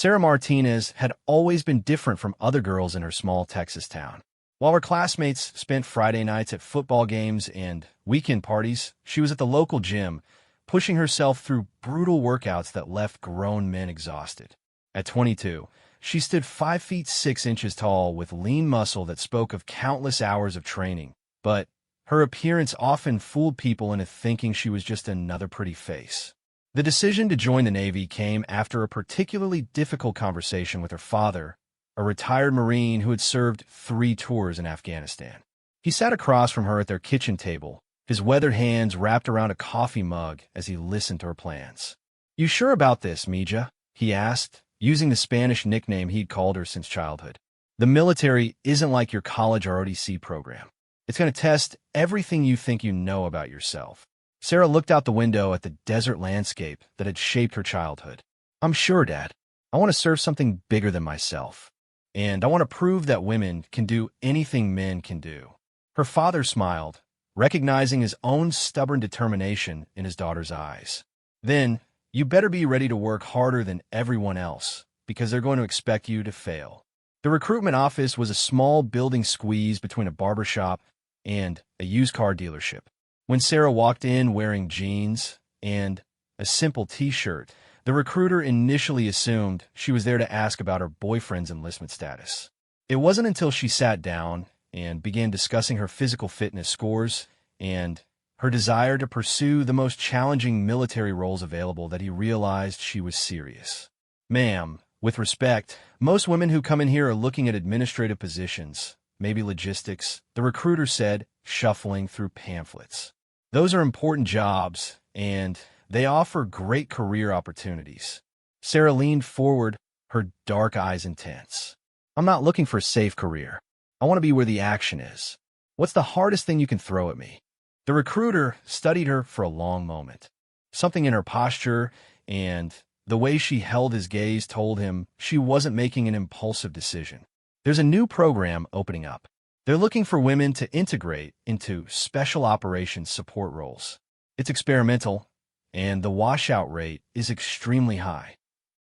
Sarah Martinez had always been different from other girls in her small Texas town. While her classmates spent Friday nights at football games and weekend parties, she was at the local gym, pushing herself through brutal workouts that left grown men exhausted. At 22, she stood 5 feet 6 inches tall with lean muscle that spoke of countless hours of training, but her appearance often fooled people into thinking she was just another pretty face. The decision to join the Navy came after a particularly difficult conversation with her father, a retired Marine who had served 3 tours in Afghanistan. He sat across from her at their kitchen table, his weathered hands wrapped around a coffee mug as he listened to her plans. "You sure about this, Mija?" he asked, using the Spanish nickname he'd called her since childhood. "The military isn't like your college ROTC program. It's going to test everything you think you know about yourself." Sarah looked out the window at the desert landscape that had shaped her childhood. "I'm sure, Dad. I want to serve something bigger than myself. And I want to prove that women can do anything men can do." Her father smiled, recognizing his own stubborn determination in his daughter's eyes. "Then, you better be ready to work harder than everyone else, because they're going to expect you to fail." The recruitment office was a small building squeezed between a barbershop and a used car dealership. When Sarah walked in wearing jeans and a simple t-shirt, the recruiter initially assumed she was there to ask about her boyfriend's enlistment status. It wasn't until she sat down and began discussing her physical fitness scores and her desire to pursue the most challenging military roles available that he realized she was serious. "Ma'am, with respect, most women who come in here are looking at administrative positions, maybe logistics," the recruiter said, shuffling through pamphlets. "Those are important jobs, and they offer great career opportunities." Sarah leaned forward, her dark eyes intense. "I'm not looking for a safe career. I want to be where the action is. What's the hardest thing you can throw at me?" The recruiter studied her for a long moment. Something in her posture and the way she held his gaze told him she wasn't making an impulsive decision. "There's a new program opening up. They're looking for women to integrate into special operations support roles. It's experimental, and the washout rate is extremely high."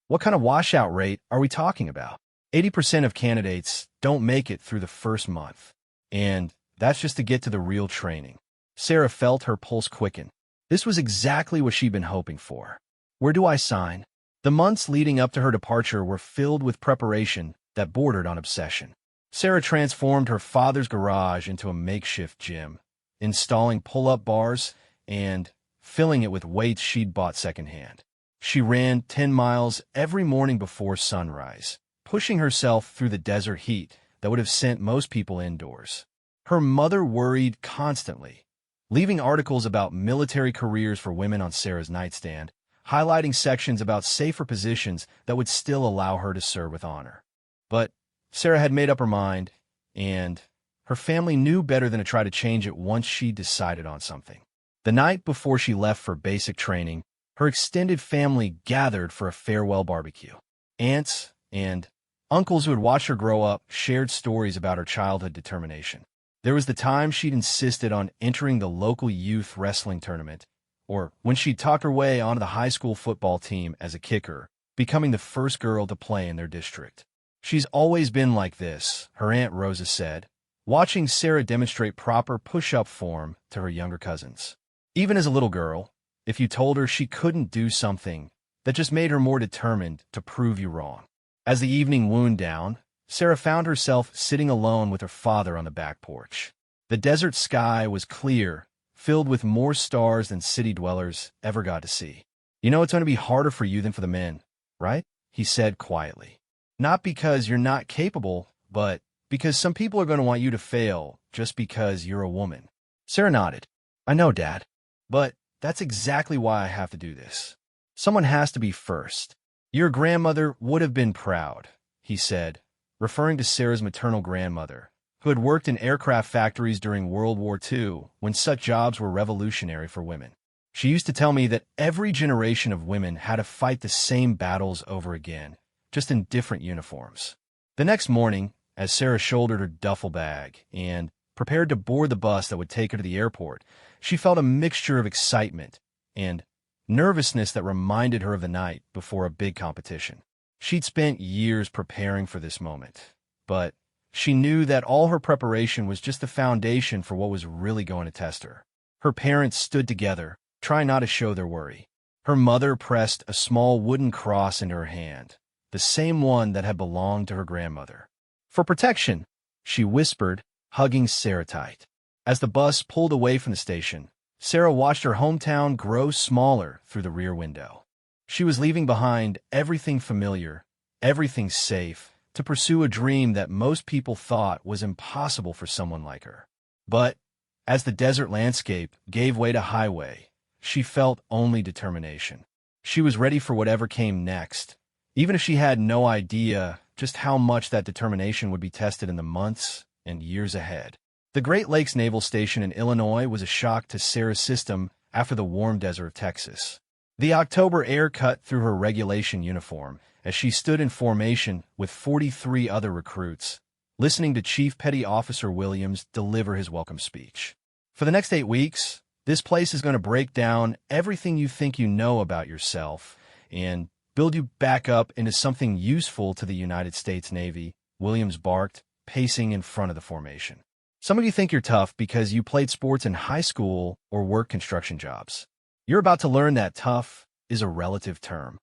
"What kind of washout rate are we talking about?" 80% of candidates don't make it through the first month, and that's just to get to the real training. Sarah felt her pulse quicken. This was exactly what she'd been hoping for. "Where do I sign?" The months leading up to her departure were filled with preparation that bordered on obsession. Sarah transformed her father's garage into a makeshift gym, installing pull-up bars and filling it with weights she'd bought secondhand. She ran 10 miles every morning before sunrise, pushing herself through the desert heat that would have sent most people indoors. Her mother worried constantly, leaving articles about military careers for women on Sarah's nightstand, highlighting sections about safer positions that would still allow her to serve with honor. But Sarah had made up her mind, and her family knew better than to try to change it once she decided on something. The night before she left for basic training, her extended family gathered for a farewell barbecue. Aunts and uncles who had watched her grow up shared stories about her childhood determination. There was the time she'd insisted on entering the local youth wrestling tournament, or when she'd talked her way onto the high school football team as a kicker, becoming the first girl to play in their district. "She's always been like this," her Aunt Rosa said, watching Sarah demonstrate proper push-up form to her younger cousins. Even as a little girl, if you told her she couldn't do something, that just made her more determined to prove you wrong. As the evening wound down, Sarah found herself sitting alone with her father on the back porch. The desert sky was clear, filled with more stars than city dwellers ever got to see. "You know it's going to be harder for you than for the men, right?" he said quietly. "Not because you're not capable, but because some people are going to want you to fail just because you're a woman." Sarah nodded. "I know, Dad. But that's exactly why I have to do this. Someone has to be first." "Your grandmother would have been proud," he said, referring to Sarah's maternal grandmother, who had worked in aircraft factories during World War II when such jobs were revolutionary for women. "She used to tell me that every generation of women had to fight the same battles over again, just in different uniforms." The next morning, as Sarah shouldered her duffel bag and prepared to board the bus that would take her to the airport, she felt a mixture of excitement and nervousness that reminded her of the night before a big competition. She'd spent years preparing for this moment, but she knew that all her preparation was just the foundation for what was really going to test her. Her parents stood together, trying not to show their worry. Her mother pressed a small wooden cross into her hand, the same one that had belonged to her grandmother. For protection, she whispered, hugging Sarah tight. As the bus pulled away from the station, Sarah watched her hometown grow smaller through the rear window. She was leaving behind everything familiar, everything safe, to pursue a dream that most people thought was impossible for someone like her. But as the desert landscape gave way to highway, she felt only determination. She was ready for whatever came next, even if she had no idea just how much that determination would be tested in the months and years ahead. The Great Lakes Naval Station in Illinois was a shock to Sarah's system after the warm desert of Texas. The October air cut through her regulation uniform as she stood in formation with 43 other recruits, listening to Chief Petty Officer Williams deliver his welcome speech. For the next 8 weeks, this place is going to break down everything you think you know about yourself and build you back up into something useful to the United States Navy, Williams barked, pacing in front of the formation. Some of you think you're tough because you played sports in high school or worked construction jobs. You're about to learn that tough is a relative term.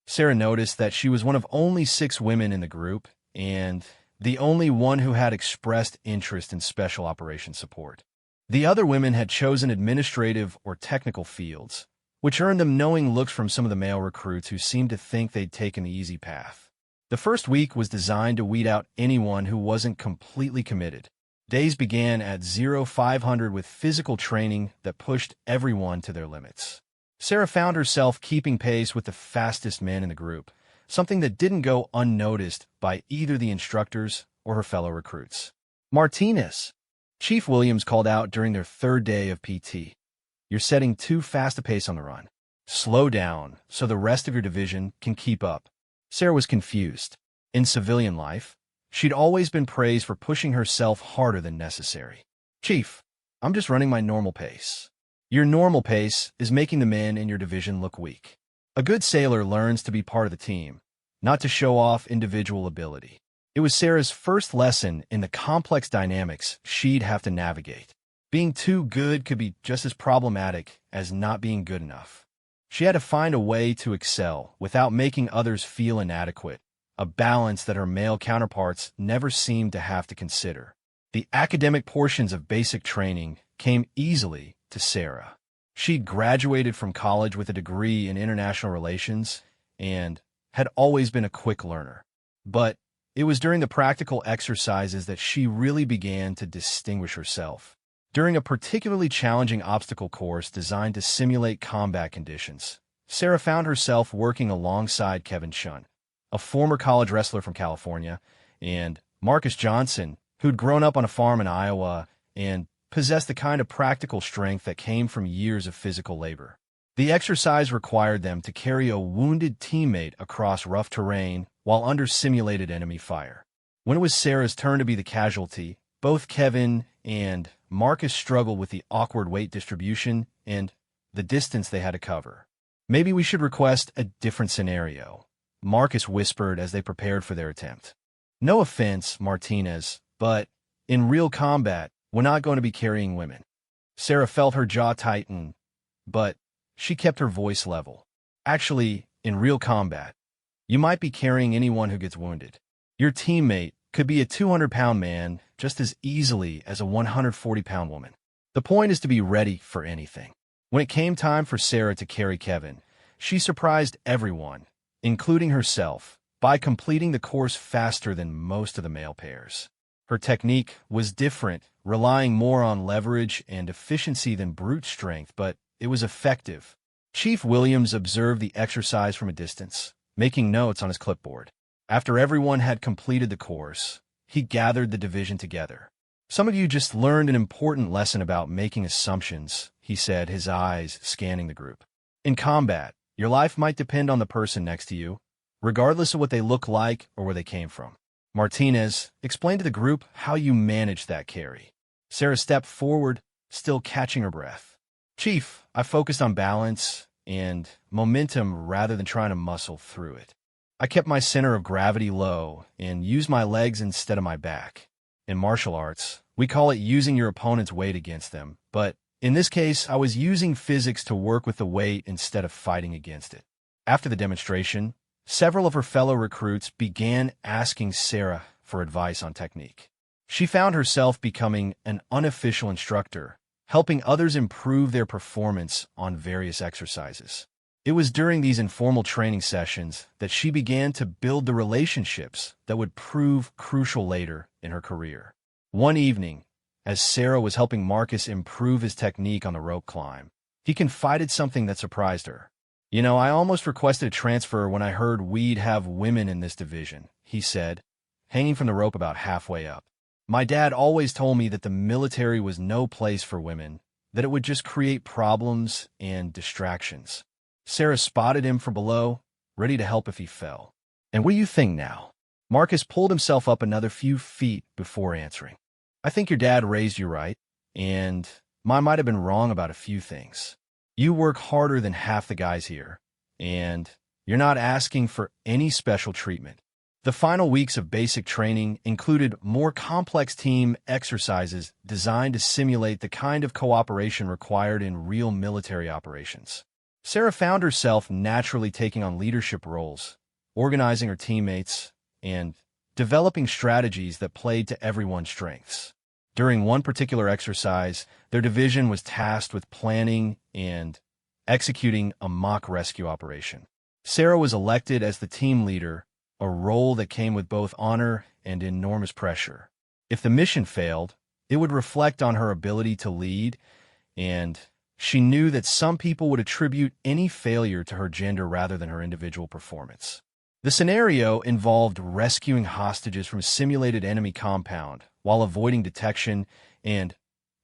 Sarah noticed that she was one of only 6 women in the group and the only one who had expressed interest in special operations support. The other women had chosen administrative or technical fields, which earned them knowing looks from some of the male recruits who seemed to think they'd taken the easy path. The first week was designed to weed out anyone who wasn't completely committed. Days began at 0500 with physical training that pushed everyone to their limits. Sarah found herself keeping pace with the fastest men in the group, something that didn't go unnoticed by either the instructors or her fellow recruits. Martinez, Chief Williams called out during their 3rd day of PT. You're setting too fast a pace on the run. Slow down so the rest of your division can keep up. Sarah was confused. In civilian life, she'd always been praised for pushing herself harder than necessary. Chief, I'm just running my normal pace. Your normal pace is making the men in your division look weak. A good sailor learns to be part of the team, not to show off individual ability. It was Sarah's first lesson in the complex dynamics she'd have to navigate. Being too good could be just as problematic as not being good enough. She had to find a way to excel without making others feel inadequate, a balance that her male counterparts never seemed to have to consider. The academic portions of basic training came easily to Sarah. She'd graduated from college with a degree in international relations and had always been a quick learner. But it was during the practical exercises that she really began to distinguish herself. During a particularly challenging obstacle course designed to simulate combat conditions, Sarah found herself working alongside Kevin Shunt, a former college wrestler from California, and Marcus Johnson, who'd grown up on a farm in Iowa and possessed the kind of practical strength that came from years of physical labor. The exercise required them to carry a wounded teammate across rough terrain while under simulated enemy fire. When it was Sarah's turn to be the casualty, both Kevin and Marcus struggled with the awkward weight distribution and the distance they had to cover. Maybe we should request a different scenario, Marcus whispered as they prepared for their attempt. No offense, Martinez, but in real combat, we're not going to be carrying women. Sarah felt her jaw tighten, but she kept her voice level. Actually, in real combat, you might be carrying anyone who gets wounded. Your teammate could be a 200-pound man just as easily as a 140-pound woman. The point is to be ready for anything. When it came time for Sarah to carry Kevin, she surprised everyone, including herself, by completing the course faster than most of the male pairs. Her technique was different, relying more on leverage and efficiency than brute strength, but it was effective. Chief Williams observed the exercise from a distance, making notes on his clipboard. After everyone had completed the course, he gathered the division together. Some of you just learned an important lesson about making assumptions, he said, his eyes scanning the group. In combat, your life might depend on the person next to you, regardless of what they look like or where they came from. Martinez, explain to the group how you managed that carry. Sarah stepped forward, still catching her breath. Chief, I focused on balance and momentum rather than trying to muscle through it. I kept my center of gravity low and used my legs instead of my back. In martial arts, we call it using your opponent's weight against them, but in this case, I was using physics to work with the weight instead of fighting against it. After the demonstration, several of her fellow recruits began asking Sarah for advice on technique. She found herself becoming an unofficial instructor, helping others improve their performance on various exercises. It was during these informal training sessions that she began to build the relationships that would prove crucial later in her career. One evening, as Sarah was helping Marcus improve his technique on the rope climb, he confided something that surprised her. "You know, I almost requested a transfer when I heard we'd have women in this division," he said, hanging from the rope about halfway up. "My dad always told me that the military was no place for women, that it would just create problems and distractions." Sarah spotted him from below, ready to help if he fell. "And what do you think now?" Marcus pulled himself up another few feet before answering. "I think your dad raised you right, and mine might have been wrong about a few things. You work harder than half the guys here, and you're not asking for any special treatment." The final weeks of basic training included more complex team exercises designed to simulate the kind of cooperation required in real military operations. Sarah found herself naturally taking on leadership roles, organizing her teammates, and developing strategies that played to everyone's strengths. During one particular exercise, their division was tasked with planning and executing a mock rescue operation. Sarah was elected as the team leader, a role that came with both honor and enormous pressure. If the mission failed, it would reflect on her ability to lead, and she knew that some people would attribute any failure to her gender rather than her individual performance. The scenario involved rescuing hostages from a simulated enemy compound while avoiding detection and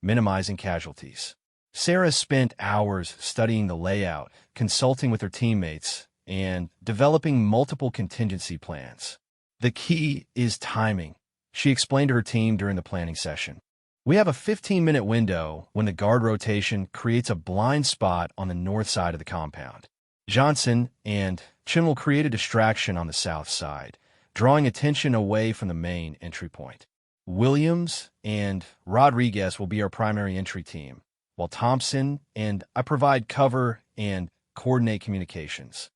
minimizing casualties. Sarah spent hours studying the layout, consulting with her teammates, and developing multiple contingency plans. "The key is timing," she explained to her team during the planning session. "We have a 15-minute window when the guard rotation creates a blind spot on the north side of the compound. Johnson and Chin will create a distraction on the south side, drawing attention away from the main entry point. Williams and Rodriguez will be our primary entry team, while Thompson and I provide cover and coordinate communications."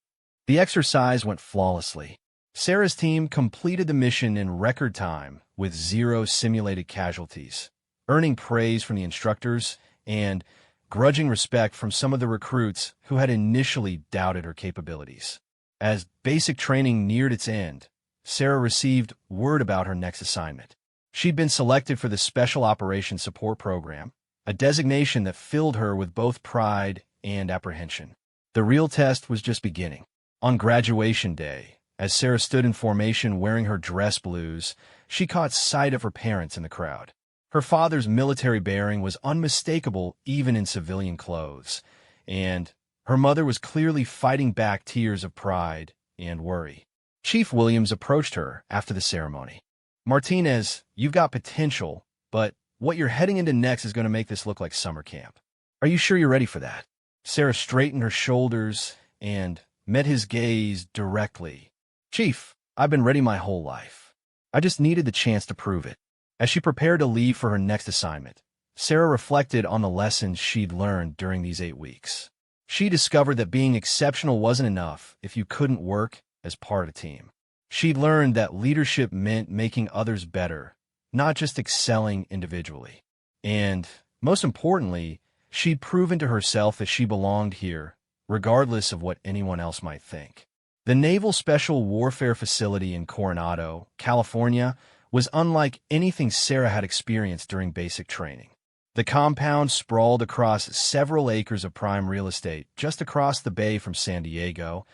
The exercise went flawlessly. Sarah's team completed the mission in record time with 0 simulated casualties, earning praise from the instructors and grudging respect from some of the recruits who had initially doubted her capabilities. As basic training neared its end, Sarah received word about her next assignment. She'd been selected for the Special Operations Support Program, a designation that filled her with both pride and apprehension. The real test was just beginning. On graduation day, as Sarah stood in formation wearing her dress blues, she caught sight of her parents in the crowd. Her father's military bearing was unmistakable even in civilian clothes, and her mother was clearly fighting back tears of pride and worry. Chief Williams approached her after the ceremony. "Martinez, you've got potential, but what you're heading into next is going to make this look like summer camp. Are you sure you're ready for that?" Sarah straightened her shoulders and met his gaze directly. "Chief, I've been ready my whole life. I just needed the chance to prove it." As she prepared to leave for her next assignment, Sarah reflected on the lessons she'd learned during these 8 weeks. She discovered that being exceptional wasn't enough if you couldn't work as part of a team. She'd learned that leadership meant making others better, not just excelling individually. And, most importantly, she'd proven to herself that she belonged here, regardless of what anyone else might think. The Naval Special Warfare Facility in Coronado, California, was unlike anything Sarah had experienced during basic training. The compound sprawled across several acres of prime real estate just across the bay from San Diego,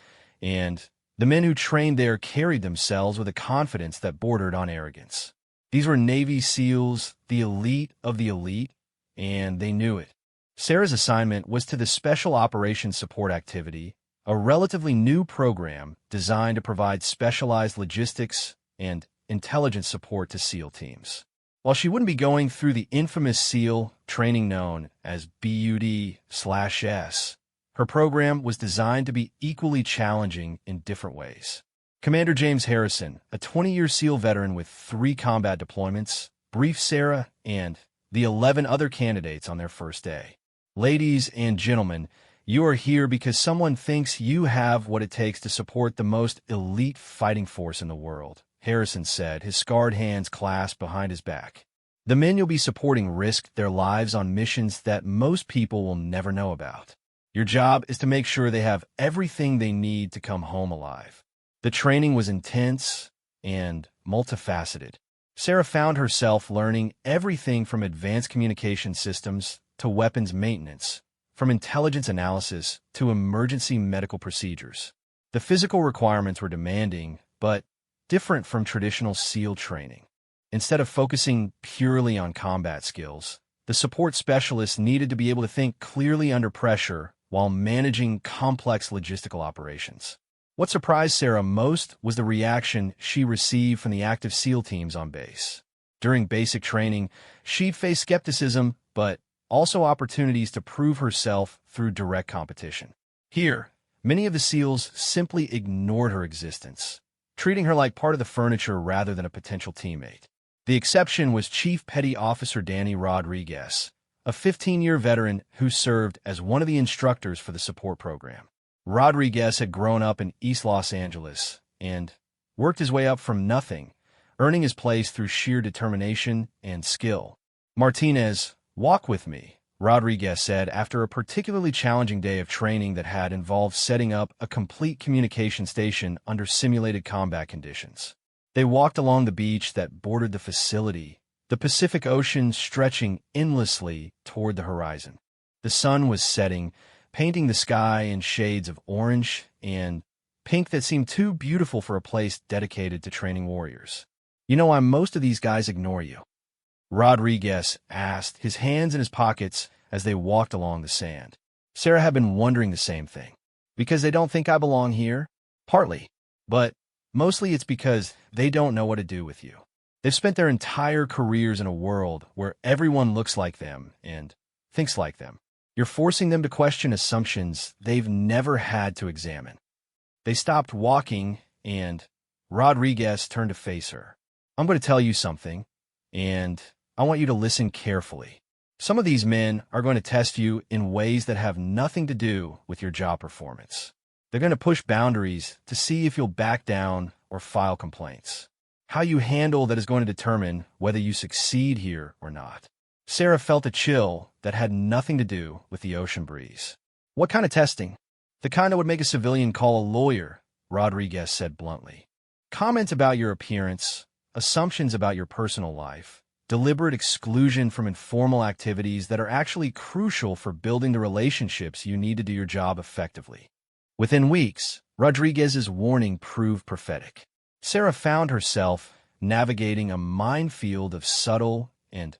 and the men who trained there carried themselves with a confidence that bordered on arrogance. These were Navy SEALs, the elite of the elite, and they knew it. Sarah's assignment was to the Special Operations Support Activity, a relatively new program designed to provide specialized logistics and intelligence support to SEAL teams. While she wouldn't be going through the infamous SEAL training known as BUD/S, her program was designed to be equally challenging in different ways. Commander James Harrison, a 20-year SEAL veteran with 3 combat deployments, briefed Sarah and the 11 other candidates on their first day. Ladies and gentlemen, you are here because someone thinks you have what it takes to support the most elite fighting force in the world, Harrison said, his scarred hands clasped behind his back. The men you'll be supporting risk their lives on missions that most people will never know about. Your job is to make sure they have everything they need to come home alive. The training was intense and multifaceted. Sarah found herself learning everything from advanced communication systems to weapons maintenance, from intelligence analysis to emergency medical procedures. The physical requirements were demanding, but different from traditional SEAL training. Instead of focusing purely on combat skills, the support specialists needed to be able to think clearly under pressure while managing complex logistical operations. What surprised Sarah most was the reaction she received from the active SEAL teams on base. During basic training, she faced skepticism, but also opportunities to prove herself through direct competition. Here, many of the SEALs simply ignored her existence, treating her like part of the furniture rather than a potential teammate. The exception was Chief Petty Officer Danny Rodriguez, a 15-year veteran who served as one of the instructors for the support program. Rodriguez had grown up in East Los Angeles and worked his way up from nothing, earning his place through sheer determination and skill. Martinez, walk with me, Rodriguez said after a particularly challenging day of training that had involved setting up a complete communication station under simulated combat conditions. They walked along the beach that bordered the facility, the Pacific Ocean stretching endlessly toward the horizon. The sun was setting, painting the sky in shades of orange and pink that seemed too beautiful for a place dedicated to training warriors. You know why most of these guys ignore you? Rodriguez asked, his hands in his pockets as they walked along the sand. Sarah had been wondering the same thing. Because they don't think I belong here? Partly. But mostly it's because they don't know what to do with you. They've spent their entire careers in a world where everyone looks like them and thinks like them. You're forcing them to question assumptions they've never had to examine. They stopped walking, and Rodriguez turned to face her. I'm going to tell you something, and I want you to listen carefully. Some of these men are going to test you in ways that have nothing to do with your job performance. They're going to push boundaries to see if you'll back down or file complaints. How you handle that is going to determine whether you succeed here or not. Sarah felt a chill that had nothing to do with the ocean breeze. What kind of testing? The kind that would make a civilian call a lawyer, Rodriguez said bluntly. Comments about your appearance, assumptions about your personal life, deliberate exclusion from informal activities that are actually crucial for building the relationships you need to do your job effectively. Within weeks, Rodriguez's warning proved prophetic. Sarah found herself navigating a minefield of subtle and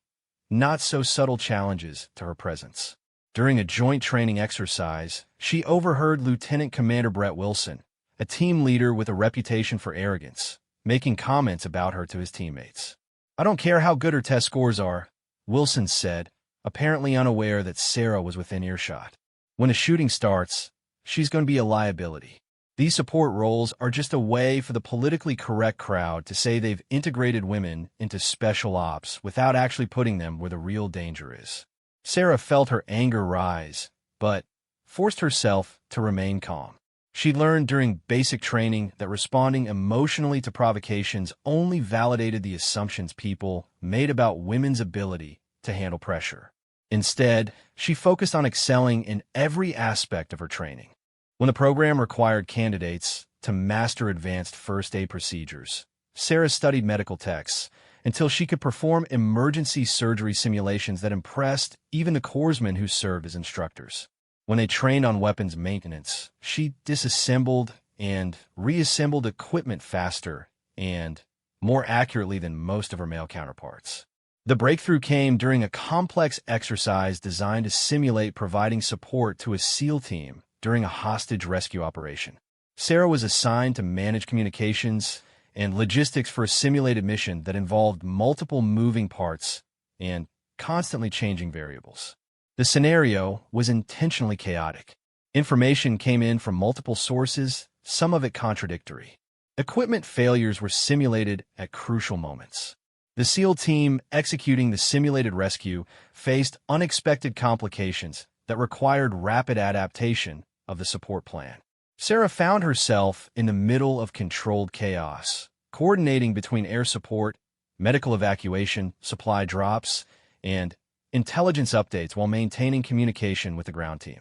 not-so-subtle challenges to her presence. During a joint training exercise, she overheard Lieutenant Commander Brett Wilson, a team leader with a reputation for arrogance, making comments about her to his teammates. I don't care how good her test scores are, Wilson said, apparently unaware that Sarah was within earshot. When a shooting starts, she's going to be a liability. These support roles are just a way for the politically correct crowd to say they've integrated women into special ops without actually putting them where the real danger is. Sarah felt her anger rise, but forced herself to remain calm. She learned during basic training that responding emotionally to provocations only validated the assumptions people made about women's ability to handle pressure. Instead, she focused on excelling in every aspect of her training. When the program required candidates to master advanced first aid procedures, Sarah studied medical texts until she could perform emergency surgery simulations that impressed even the corpsmen who served as instructors. When they trained on weapons maintenance, she disassembled and reassembled equipment faster and more accurately than most of her male counterparts. The breakthrough came during a complex exercise designed to simulate providing support to a SEAL team during a hostage rescue operation. Sarah was assigned to manage communications and logistics for a simulated mission that involved multiple moving parts and constantly changing variables. The scenario was intentionally chaotic. Information came in from multiple sources, some of it contradictory. Equipment failures were simulated at crucial moments. The SEAL team executing the simulated rescue faced unexpected complications that required rapid adaptation of the support plan. Sarah found herself in the middle of controlled chaos, coordinating between air support, medical evacuation, supply drops, and intelligence updates while maintaining communication with the ground team.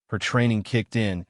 Her training kicked in,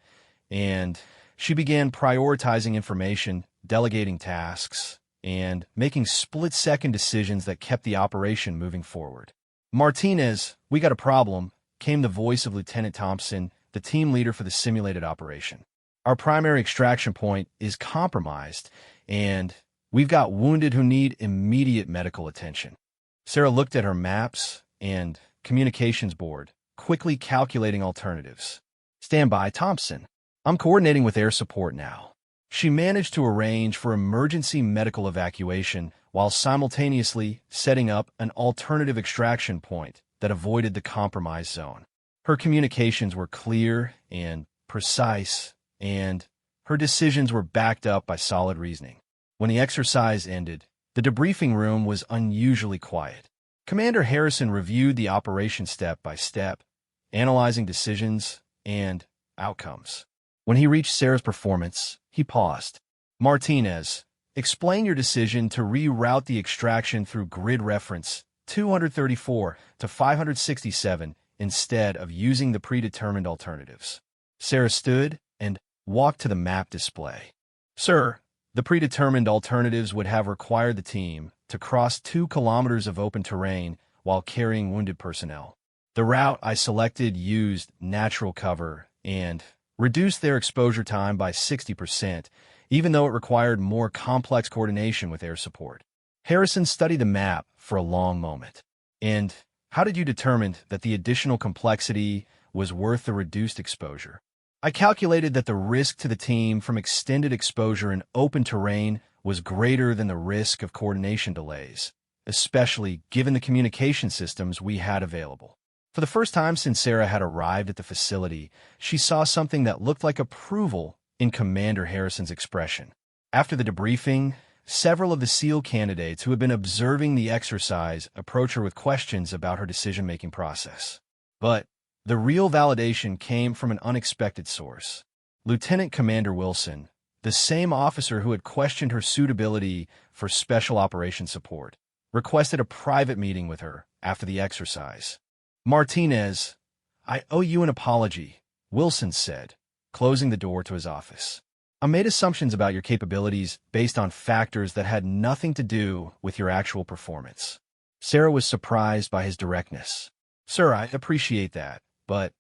and she began prioritizing information, delegating tasks, and making split-second decisions that kept the operation moving forward. "Martinez, we got a problem," came the voice of Lieutenant Thompson, the team leader for the simulated operation. "Our primary extraction point is compromised, and we've got wounded who need immediate medical attention." Sarah looked at her maps and communications board, quickly calculating alternatives. "Stand by, Thompson. I'm coordinating with air support now." She managed to arrange for emergency medical evacuation while simultaneously setting up an alternative extraction point that avoided the compromised zone. Her communications were clear and precise, and her decisions were backed up by solid reasoning. When the exercise ended, the debriefing room was unusually quiet. Commander Harrison reviewed the operation step by step, analyzing decisions and outcomes. When he reached Sarah's performance, he paused. "Martinez, explain your decision to reroute the extraction through grid reference 234 to 567 instead of using the predetermined alternatives." Sarah stood and walked to the map display. "Sir, the predetermined alternatives would have required the team to cross 2 kilometers of open terrain while carrying wounded personnel. The route I selected used natural cover and reduced their exposure time by 60%, even though it required more complex coordination with air support." Harrison studied the map for a long moment. "And how did you determine that the additional complexity was worth the reduced exposure?" "I calculated that the risk to the team from extended exposure in open terrain was greater than the risk of coordination delays, especially given the communication systems we had available." For the first time since Sarah had arrived at the facility, she saw something that looked like approval in Commander Harrison's expression. After the debriefing, several of the SEAL candidates who had been observing the exercise approached her with questions about her decision-making process. But the real validation came from an unexpected source. Lieutenant Commander Wilson, the same officer who had questioned her suitability for special operations support, requested a private meeting with her after the exercise. "Martinez, I owe you an apology," Wilson said, closing the door to his office. "I made assumptions about your capabilities based on factors that had nothing to do with your actual performance." Sarah was surprised by his directness. "Sir, I appreciate that, but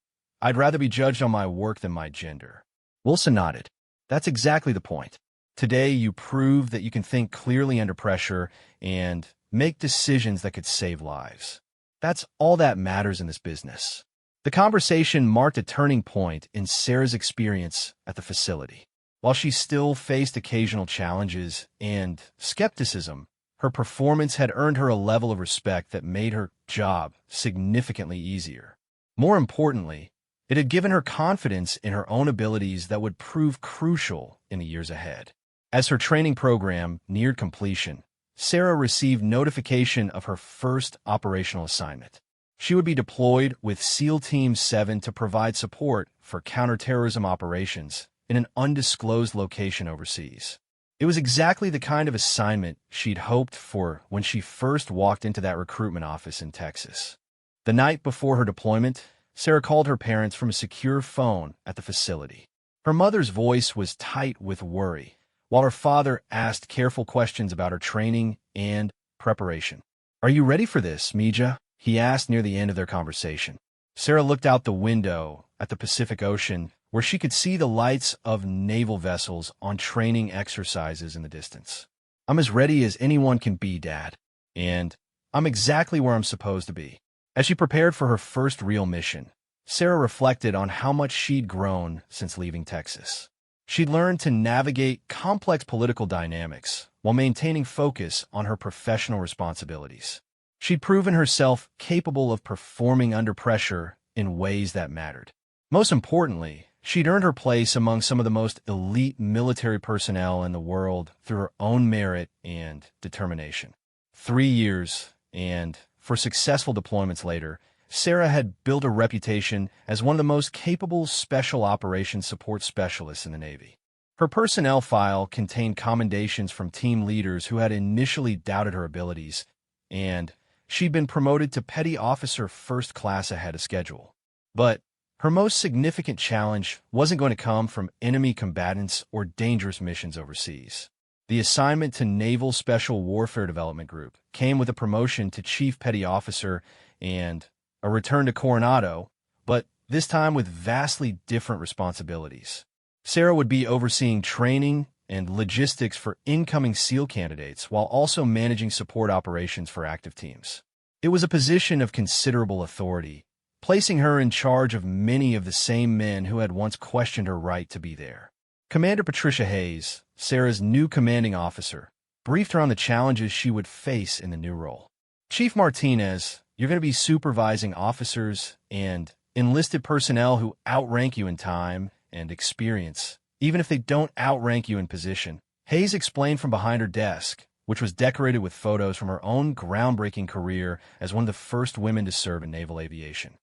I'd rather be judged on my work than my gender." Wilson nodded. "That's exactly the point. Today you proved that you can think clearly under pressure and make decisions that could save lives. That's all that matters in this business." The conversation marked a turning point in Sarah's experience at the facility. While she still faced occasional challenges and skepticism, her performance had earned her a level of respect that made her job significantly easier. More importantly, it had given her confidence in her own abilities that would prove crucial in the years ahead. As her training program neared completion, Sarah received notification of her first operational assignment. She would be deployed with SEAL Team 7 to provide support for counterterrorism operations in an undisclosed location overseas. It was exactly the kind of assignment she'd hoped for when she first walked into that recruitment office in Texas. The night before her deployment, Sarah called her parents from a secure phone at the facility. Her mother's voice was tight with worry, while her father asked careful questions about her training and preparation. "Are you ready for this, Mija?" he asked near the end of their conversation. Sarah looked out the window at the Pacific Ocean, where she could see the lights of naval vessels on training exercises in the distance. "I'm as ready as anyone can be, Dad, and I'm exactly where I'm supposed to be." As she prepared for her first real mission, Sarah reflected on how much she'd grown since leaving Texas. She'd learned to navigate complex political dynamics while maintaining focus on her professional responsibilities. She'd proven herself capable of performing under pressure in ways that mattered. Most importantly, she'd earned her place among some of the most elite military personnel in the world through her own merit and determination. 3 years, and for successful deployments later, Sarah had built a reputation as one of the most capable special operations support specialists in the Navy. Her personnel file contained commendations from team leaders who had initially doubted her abilities, and she'd been promoted to petty officer first class ahead of schedule. But her most significant challenge wasn't going to come from enemy combatants or dangerous missions overseas. The assignment to Naval Special Warfare Development Group came with a promotion to Chief Petty Officer and a return to Coronado, but this time with vastly different responsibilities. Sarah would be overseeing training and logistics for incoming SEAL candidates while also managing support operations for active teams. It was a position of considerable authority, placing her in charge of many of the same men who had once questioned her right to be there. Commander Patricia Hayes, Sarah's new commanding officer, briefed her on the challenges she would face in the new role. Chief Martinez, you're going to be supervising officers and enlisted personnel who outrank you in time and experience, even if they don't outrank you in position, Hayes explained from behind her desk, which was decorated with photos from her own groundbreaking career as one of the first women to serve in naval aviation.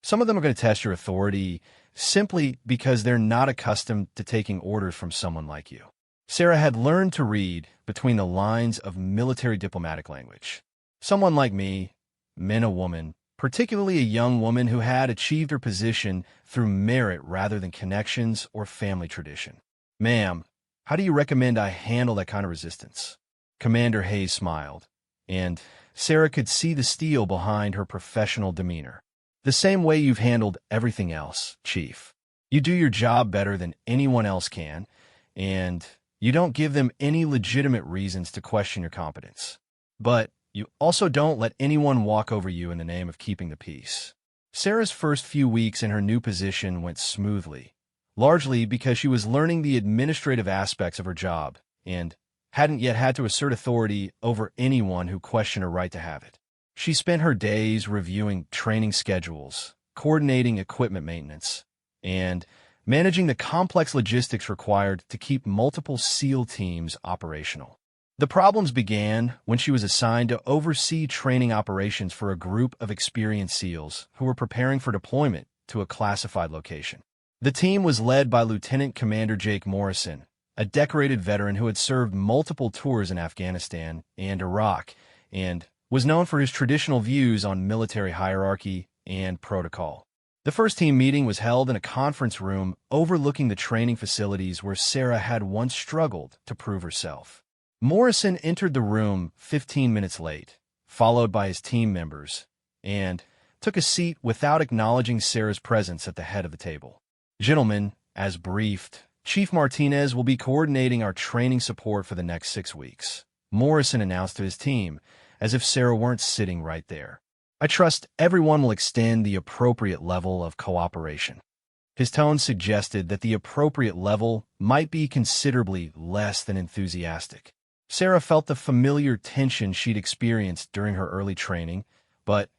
Some of them are going to test your authority simply because they're not accustomed to taking orders from someone like you. Sarah had learned to read between the lines of military diplomatic language. Someone like me, a woman, particularly a young woman who had achieved her position through merit rather than connections or family tradition. Ma'am, how do you recommend I handle that kind of resistance? Commander Hayes smiled, and Sarah could see the steel behind her professional demeanor. The same way you've handled everything else, Chief. You do your job better than anyone else can, and you don't give them any legitimate reasons to question your competence. But you also don't let anyone walk over you in the name of keeping the peace. Sarah's first few weeks in her new position went smoothly, largely because she was learning the administrative aspects of her job and hadn't yet had to assert authority over anyone who questioned her right to have it. She spent her days reviewing training schedules, coordinating equipment maintenance, and managing the complex logistics required to keep multiple SEAL teams operational. The problems began when she was assigned to oversee training operations for a group of experienced SEALs who were preparing for deployment to a classified location. The team was led by Lieutenant Commander Jake Morrison, a decorated veteran who had served multiple tours in Afghanistan and Iraq and was known for his traditional views on military hierarchy and protocol. The first team meeting was held in a conference room overlooking the training facilities where Sarah had once struggled to prove herself. Morrison entered the room 15 minutes late, followed by his team members, and took a seat without acknowledging Sarah's presence at the head of the table. Gentlemen, as briefed, Chief Martinez will be coordinating our training support for the next 6 weeks, Morrison announced to his team, as if Sarah weren't sitting right there. I trust everyone will extend the appropriate level of cooperation. His tone suggested that the appropriate level might be considerably less than enthusiastic. Sarah felt the familiar tension she'd experienced during her early training, but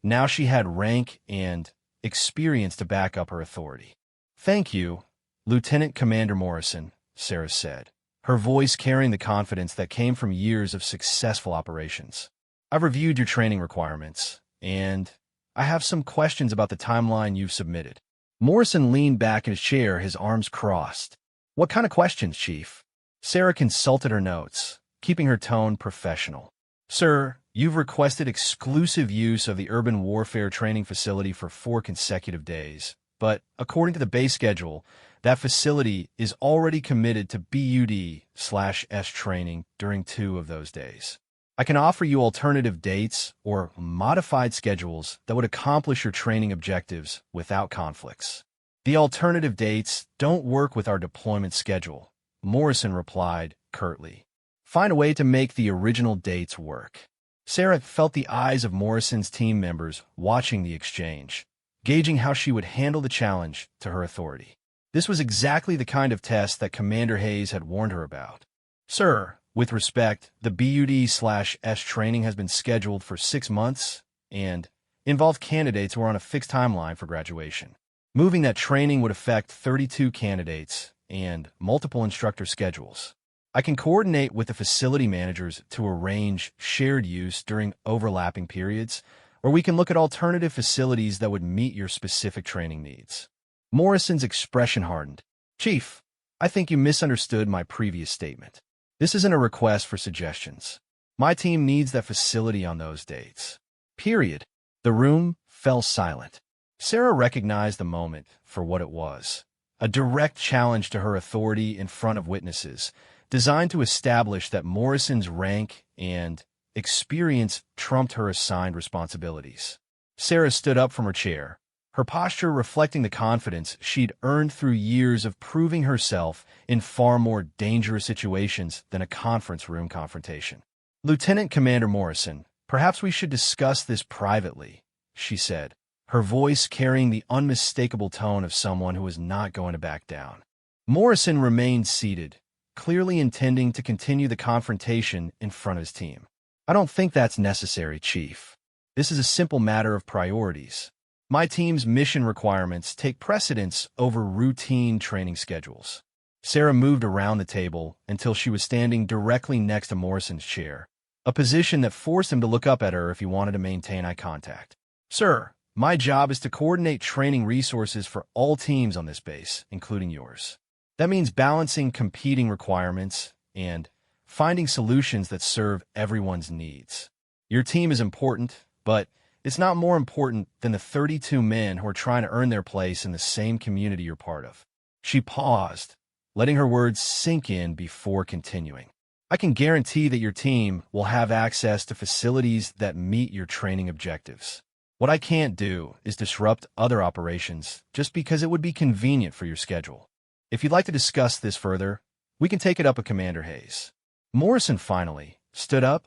now she had rank and experience to back up her authority. Thank you, Lieutenant Commander Morrison, Sarah said, her voice carrying the confidence that came from years of successful operations. I've reviewed your training requirements, and I have some questions about the timeline you've submitted. Morrison leaned back in his chair, his arms crossed. What kind of questions, Chief? Sarah consulted her notes, keeping her tone professional. Sir, you've requested exclusive use of the urban warfare training facility for 4 consecutive days, but according to the base schedule, that facility is already committed to BUD/S training during 2 of those days. I can offer you alternative dates or modified schedules that would accomplish your training objectives without conflicts. The alternative dates don't work with our deployment schedule, Morrison replied curtly. Find a way to make the original dates work. Sarah felt the eyes of Morrison's team members watching the exchange, gauging how she would handle the challenge to her authority. This was exactly the kind of test that Commander Hayes had warned her about. Sir, with respect, the BUD/S training has been scheduled for 6 months and involved candidates who are on a fixed timeline for graduation. moving that training would affect 32 candidates and multiple instructor schedules. I can coordinate with the facility managers to arrange shared use during overlapping periods, or we can look at alternative facilities that would meet your specific training needs. Morrison's expression hardened. Chief, I think you misunderstood my previous statement. This isn't a request for suggestions. My team needs that facility on those dates. Period. The room fell silent. Sarah recognized the moment for what it was, a direct challenge to her authority in front of witnesses, designed to establish that Morrison's rank and experience trumped her assigned responsibilities. Sarah stood up from her chair, her posture reflecting the confidence she'd earned through years of proving herself in far more dangerous situations than a conference room confrontation. Lieutenant Commander Morrison, perhaps we should discuss this privately, she said, her voice carrying the unmistakable tone of someone who was not going to back down. Morrison remained seated, clearly intending to continue the confrontation in front of his team. I don't think that's necessary, Chief. This is a simple matter of priorities. My team's mission requirements take precedence over routine training schedules. Sarah moved around the table until she was standing directly next to Morrison's chair, a position that forced him to look up at her if he wanted to maintain eye contact. Sir, my job is to coordinate training resources for all teams on this base, including yours. That means balancing competing requirements and finding solutions that serve everyone's needs. Your team is important, but it's not more important than the 32 men who are trying to earn their place in the same community you're part of. She paused, letting her words sink in before continuing. I can guarantee that your team will have access to facilities that meet your training objectives. What I can't do is disrupt other operations just because it would be convenient for your schedule. If you'd like to discuss this further, we can take it up with Commander Hayes. Morrison finally stood up,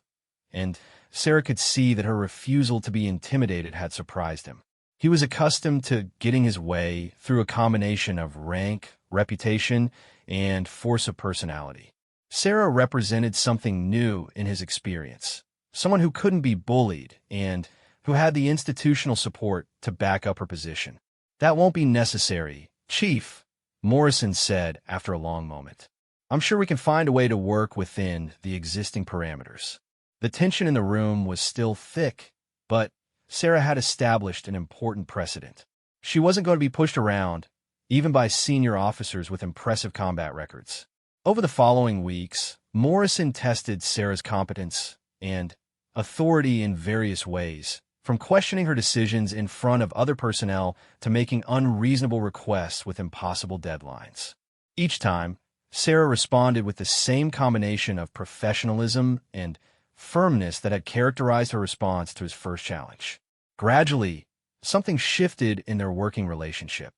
and Sarah could see that her refusal to be intimidated had surprised him. He was accustomed to getting his way through a combination of rank, reputation, and force of personality. Sarah represented something new in his experience, someone who couldn't be bullied and who had the institutional support to back up her position. That won't be necessary, Chief, Morrison said after a long moment. I'm sure we can find a way to work within the existing parameters. The tension in the room was still thick, but Sarah had established an important precedent. She wasn't going to be pushed around, even by senior officers with impressive combat records. Over the following weeks, Morrison tested Sarah's competence and authority in various ways, from questioning her decisions in front of other personnel to making unreasonable requests with impossible deadlines. Each time, Sarah responded with the same combination of professionalism and firmness that had characterized her response to his first challenge. Gradually, something shifted in their working relationship.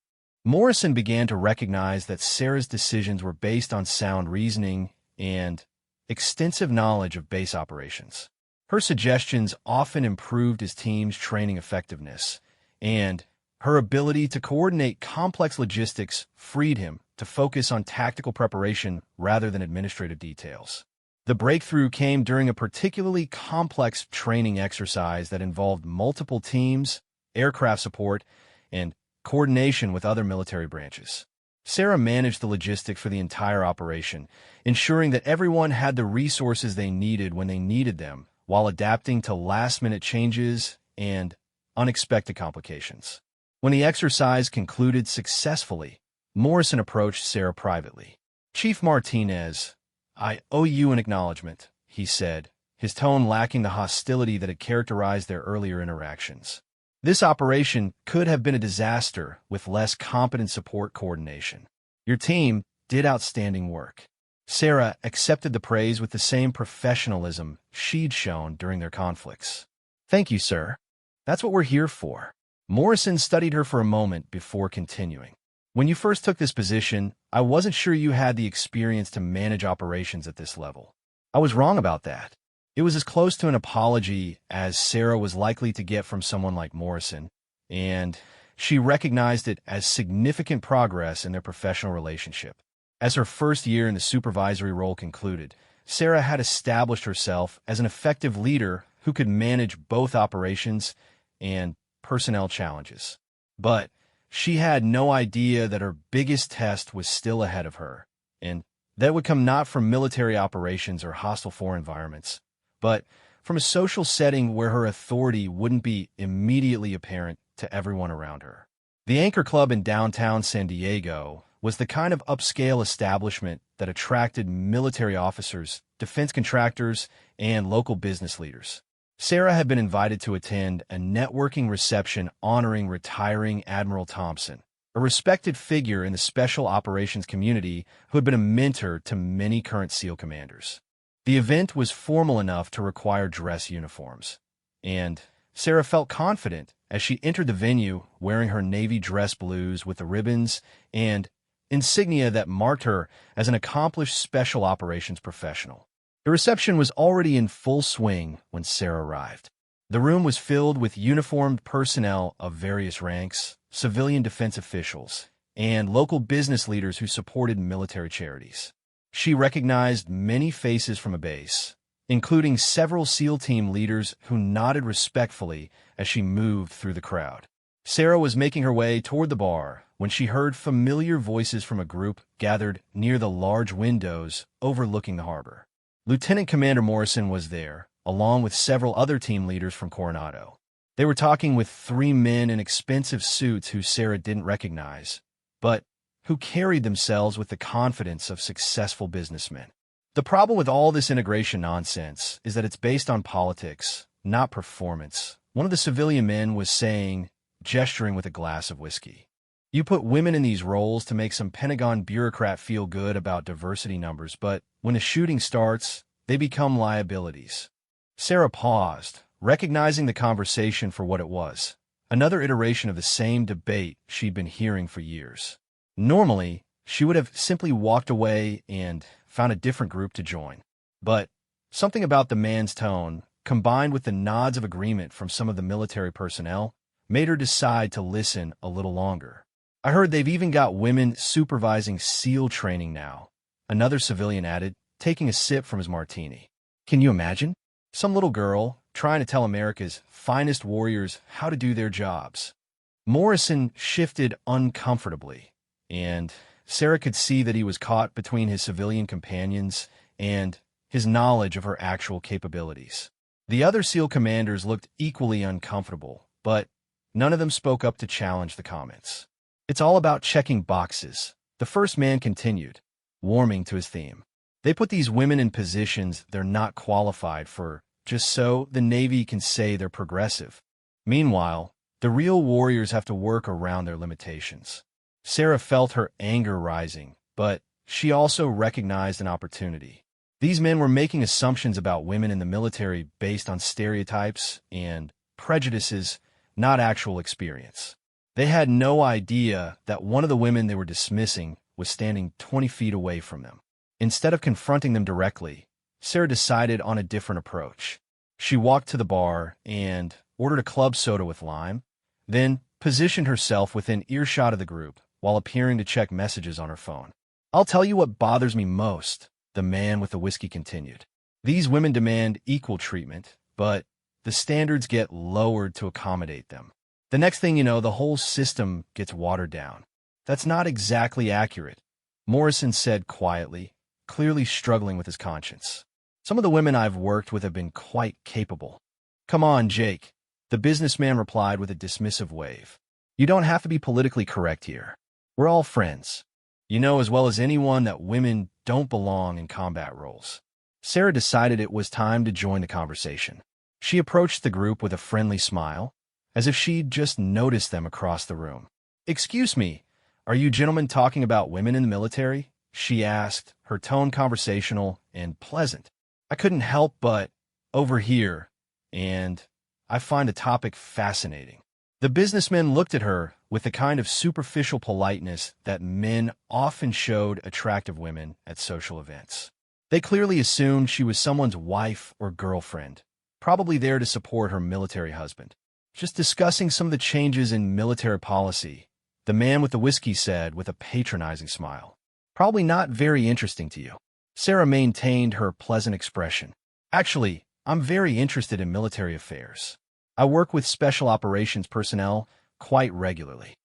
Morrison began to recognize that Sarah's decisions were based on sound reasoning and extensive knowledge of base operations. Her suggestions often improved his team's training effectiveness, and her ability to coordinate complex logistics freed him to focus on tactical preparation rather than administrative details. The breakthrough came during a particularly complex training exercise that involved multiple teams, aircraft support, and coordination with other military branches. Sarah managed the logistics for the entire operation, ensuring that everyone had the resources they needed when they needed them, while adapting to last-minute changes and unexpected complications. When the exercise concluded successfully, Morrison approached Sarah privately. Chief Martinez, I owe you an acknowledgement, he said, his tone lacking the hostility that had characterized their earlier interactions. This operation could have been a disaster with less competent support coordination. Your team did outstanding work. Sarah accepted the praise with the same professionalism she'd shown during their conflicts. Thank you, sir. That's what we're here for. Morrison studied her for a moment before continuing. When you first took this position, I wasn't sure you had the experience to manage operations at this level. I was wrong about that. It was as close to an apology as Sarah was likely to get from someone like Morrison, and she recognized it as significant progress in their professional relationship. As her first year in the supervisory role concluded, Sarah had established herself as an effective leader who could manage both operations and personnel challenges. But She had no idea that her biggest test was still ahead of her, and that would come not from military operations or hostile foreign environments, but from a social setting where her authority wouldn't be immediately apparent to everyone around her. The Anchor Club in downtown San Diego was the kind of upscale establishment that attracted military officers, defense contractors, and local business leaders. Sarah had been invited to attend a networking reception honoring retiring Admiral Thompson, a respected figure in the special operations community who had been a mentor to many current SEAL commanders. The event was formal enough to require dress uniforms, and Sarah felt confident as she entered the venue wearing her navy dress blues with the ribbons and insignia that marked her as an accomplished special operations professional. The reception was already in full swing when Sarah arrived. The room was filled with uniformed personnel of various ranks, civilian defense officials, and local business leaders who supported military charities. She recognized many faces from a base, including several SEAL team leaders who nodded respectfully as she moved through the crowd. Sarah was making her way toward the bar when she heard familiar voices from a group gathered near the large windows overlooking the harbor. Lieutenant Commander Morrison was there, along with several other team leaders from Coronado. They were talking with three men in expensive suits who Sarah didn't recognize, but who carried themselves with the confidence of successful businessmen. The problem with all this integration nonsense is that it's based on politics, not performance. One of the civilian men was saying, gesturing with a glass of whiskey. You put women in these roles to make some Pentagon bureaucrat feel good about diversity numbers, but when a shooting starts, they become liabilities. Sarah paused, recognizing the conversation for what it was, another iteration of the same debate she'd been hearing for years. Normally, she would have simply walked away and found a different group to join. But something about the man's tone, combined with the nods of agreement from some of the military personnel, made her decide to listen a little longer. I heard they've even got women supervising SEAL training now, another civilian added, taking a sip from his martini. Can you imagine? Some little girl trying to tell America's finest warriors how to do their jobs. Morrison shifted uncomfortably, and Sarah could see that he was caught between his civilian companions and his knowledge of her actual capabilities. The other SEAL commanders looked equally uncomfortable, but none of them spoke up to challenge the comments. It's all about checking boxes, the first man continued, warming to his theme. They put these women in positions they're not qualified for, just so the Navy can say they're progressive. Meanwhile, the real warriors have to work around their limitations. Sarah felt her anger rising, but she also recognized an opportunity. These men were making assumptions about women in the military based on stereotypes and prejudices, not actual experience. They had no idea that one of the women they were dismissing was standing 20 feet away from them. Instead of confronting them directly, Sarah decided on a different approach. She walked to the bar and ordered a club soda with lime, then positioned herself within earshot of the group while appearing to check messages on her phone. I'll tell you what bothers me most, the man with the whiskey continued. These women demand equal treatment, but the standards get lowered to accommodate them. The next thing you know, the whole system gets watered down. That's not exactly accurate, Morrison said quietly, clearly struggling with his conscience. Some of the women I've worked with have been quite capable. Come on, Jake, the businessman replied with a dismissive wave. You don't have to be politically correct here. We're all friends. You know as well as anyone that women don't belong in combat roles. Sarah decided it was time to join the conversation. She approached the group with a friendly smile, as if she'd just noticed them across the room. Excuse me, are you gentlemen talking about women in the military? She asked, her tone conversational and pleasant. I couldn't help but overhear, and I find the topic fascinating. The businessmen looked at her with the kind of superficial politeness that men often showed attractive women at social events. They clearly assumed she was someone's wife or girlfriend, probably there to support her military husband. Just discussing some of the changes in military policy, the man with the whiskey said with a patronizing smile. Probably not very interesting to you. Sarah maintained her pleasant expression. Actually, I'm very interested in military affairs. I work with special operations personnel quite regularly.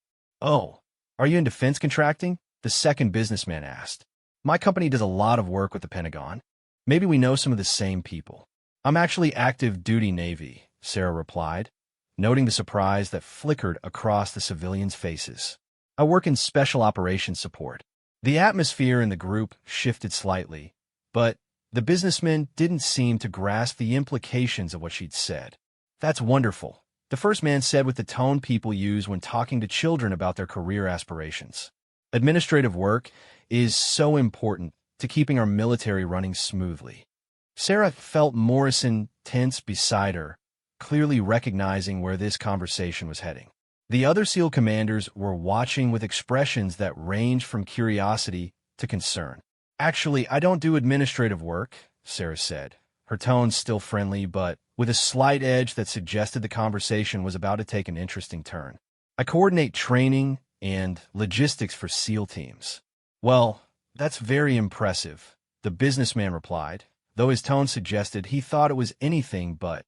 Oh, are you in defense contracting? The second businessman asked. My company does a lot of work with the Pentagon. Maybe we know some of the same people. I'm actually active duty Navy, Sarah replied, noting the surprise that flickered across the civilians' faces. I work in special operations support. The atmosphere in the group shifted slightly, but the businessman didn't seem to grasp the implications of what she'd said. That's wonderful, the first man said with the tone people use when talking to children about their career aspirations. Administrative work is so important to keeping our military running smoothly. Sarah felt Morrison tense beside her, clearly recognizing where this conversation was heading. The other SEAL commanders were watching with expressions that ranged from curiosity to concern. Actually, I don't do administrative work, Sarah said, her tone still friendly but with a slight edge that suggested the conversation was about to take an interesting turn. I coordinate training and logistics for SEAL teams. Well, that's very impressive, the businessman replied, though his tone suggested he thought it was anything but.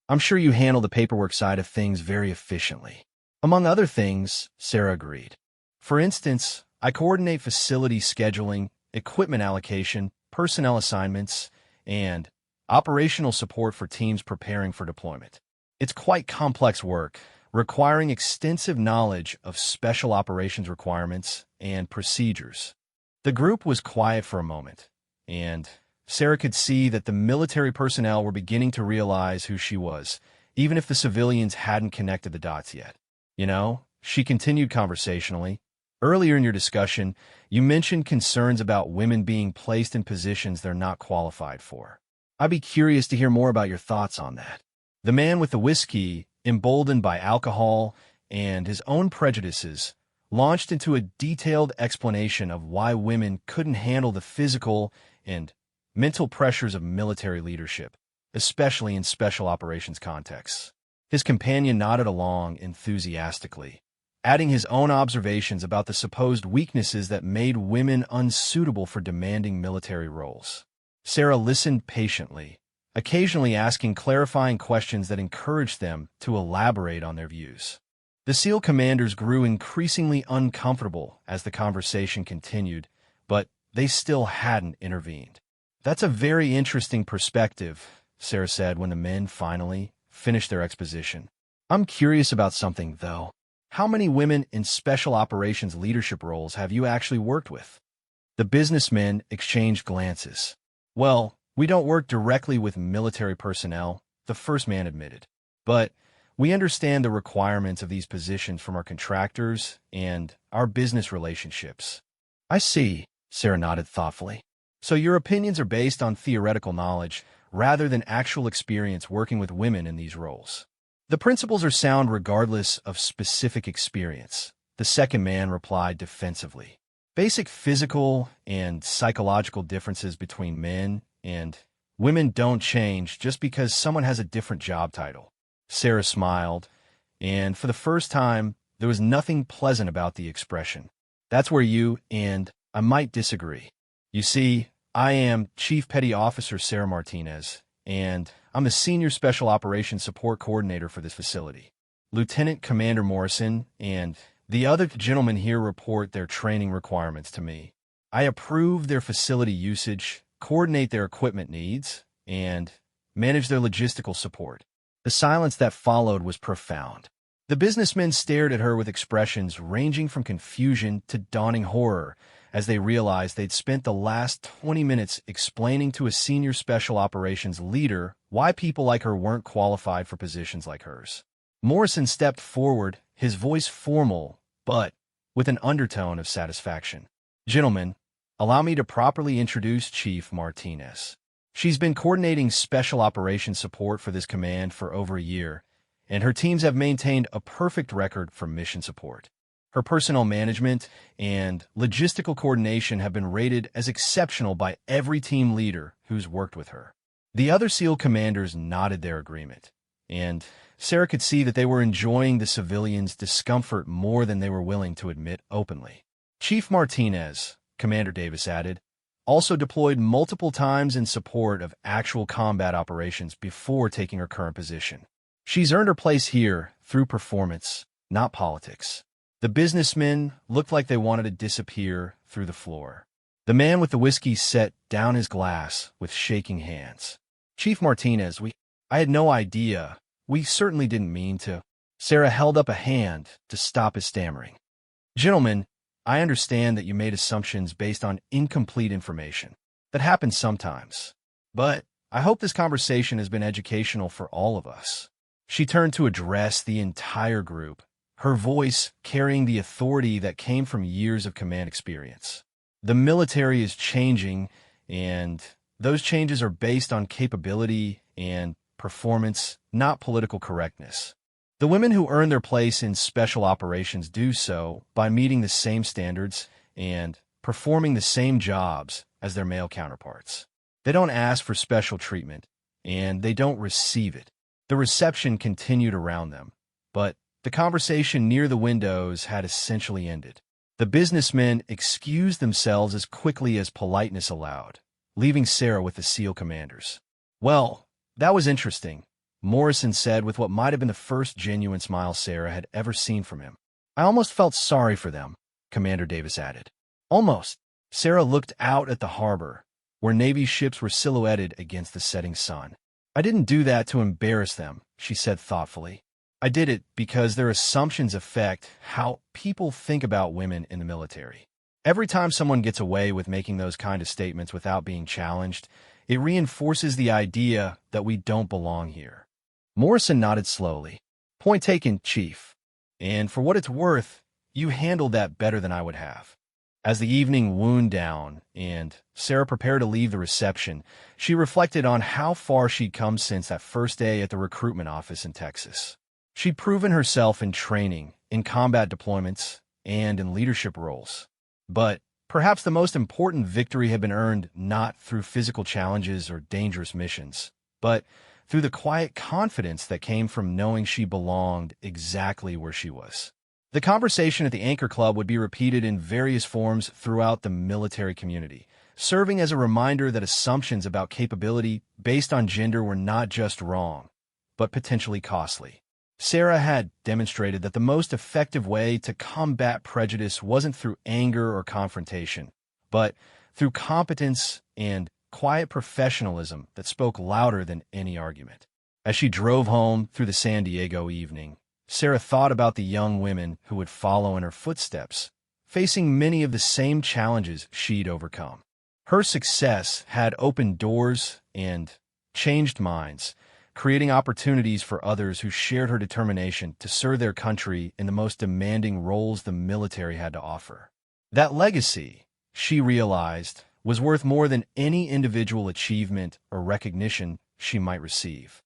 I'm sure you handle the paperwork side of things very efficiently. Among other things, Sarah agreed. For instance, I coordinate facility scheduling, equipment allocation, personnel assignments, and operational support for teams preparing for deployment. It's quite complex work, requiring extensive knowledge of special operations requirements and procedures. The group was quiet for a moment, and Sarah could see that the military personnel were beginning to realize who she was, even if the civilians hadn't connected the dots yet. You know, she continued conversationally, earlier in your discussion, you mentioned concerns about women being placed in positions they're not qualified for. I'd be curious to hear more about your thoughts on that. The man with the whiskey, emboldened by alcohol and his own prejudices, launched into a detailed explanation of why women couldn't handle the physical and mental pressures of military leadership, especially in special operations contexts. His companion nodded along enthusiastically, adding his own observations about the supposed weaknesses that made women unsuitable for demanding military roles. Sarah listened patiently, occasionally asking clarifying questions that encouraged them to elaborate on their views. The SEAL commanders grew increasingly uncomfortable as the conversation continued, but they still hadn't intervened. That's a very interesting perspective, Sarah said when the men finally finished their exposition. I'm curious about something, though. How many women in special operations leadership roles have you actually worked with? The businessmen exchanged glances. Well, we don't work directly with military personnel, the first man admitted. But we understand the requirements of these positions from our contractors and our business relationships. I see, Sarah nodded thoughtfully. So your opinions are based on theoretical knowledge rather than actual experience working with women in these roles. The principles are sound regardless of specific experience, the second man replied defensively. Basic physical and psychological differences between men and women don't change just because someone has a different job title. Sarah smiled, and for the first time, there was nothing pleasant about the expression. That's where you and I might disagree. You see, I am Chief Petty Officer Sarah Martinez, and I'm the Senior Special Operations Support Coordinator for this facility. Lieutenant Commander Morrison and the other gentlemen here report their training requirements to me. I approve their facility usage, coordinate their equipment needs, and manage their logistical support. The silence that followed was profound. The businessmen stared at her with expressions ranging from confusion to dawning horror as they realized they'd spent the last 20 minutes explaining to a senior special operations leader why people like her weren't qualified for positions like hers. Morrison stepped forward, his voice formal, but with an undertone of satisfaction. Gentlemen, allow me to properly introduce Chief Martinez. She's been coordinating special operations support for this command for over a year, and her teams have maintained a perfect record for mission support. Her personnel management and logistical coordination have been rated as exceptional by every team leader who's worked with her. The other SEAL commanders nodded their agreement, and Sarah could see that they were enjoying the civilians' discomfort more than they were willing to admit openly. Chief Martinez, Commander Davis added, also deployed multiple times in support of actual combat operations before taking her current position. She's earned her place here through performance, not politics. The businessmen looked like they wanted to disappear through the floor. The man with the whiskey set down his glass with shaking hands. Chief Martinez, I had no idea. We certainly didn't mean to. Sarah held up a hand to stop his stammering. Gentlemen, I understand that you made assumptions based on incomplete information. That happens sometimes. But I hope this conversation has been educational for all of us. She turned to address the entire group, her voice carrying the authority that came from years of command experience. The military is changing, and those changes are based on capability and performance, not political correctness. The women who earn their place in special operations do so by meeting the same standards and performing the same jobs as their male counterparts. They don't ask for special treatment, and they don't receive it. The reception continued around them, but the conversation near the windows had essentially ended. The businessmen excused themselves as quickly as politeness allowed, leaving Sarah with the SEAL commanders. Well, that was interesting, Morrison said with what might have been the first genuine smile Sarah had ever seen from him. I almost felt sorry for them, Commander Davis added. Almost. Sarah looked out at the harbor, where Navy ships were silhouetted against the setting sun. I didn't do that to embarrass them, she said thoughtfully. I did it because their assumptions affect how people think about women in the military. Every time someone gets away with making those kind of statements without being challenged, it reinforces the idea that we don't belong here. Morrison nodded slowly. Point taken, Chief. And for what it's worth, you handled that better than I would have. As the evening wound down and Sarah prepared to leave the reception, she reflected on how far she'd come since that first day at the recruitment office in Texas. She'd proven herself in training, in combat deployments, and in leadership roles. But perhaps the most important victory had been earned not through physical challenges or dangerous missions, but through the quiet confidence that came from knowing she belonged exactly where she was. The conversation at the Anchor Club would be repeated in various forms throughout the military community, serving as a reminder that assumptions about capability based on gender were not just wrong, but potentially costly. Sarah had demonstrated that the most effective way to combat prejudice wasn't through anger or confrontation, but through competence and quiet professionalism that spoke louder than any argument. As she drove home through the San Diego evening, Sarah thought about the young women who would follow in her footsteps, facing many of the same challenges she'd overcome. Her success had opened doors and changed minds, creating opportunities for others who shared her determination to serve their country in the most demanding roles the military had to offer. That legacy, she realized, was worth more than any individual achievement or recognition she might receive.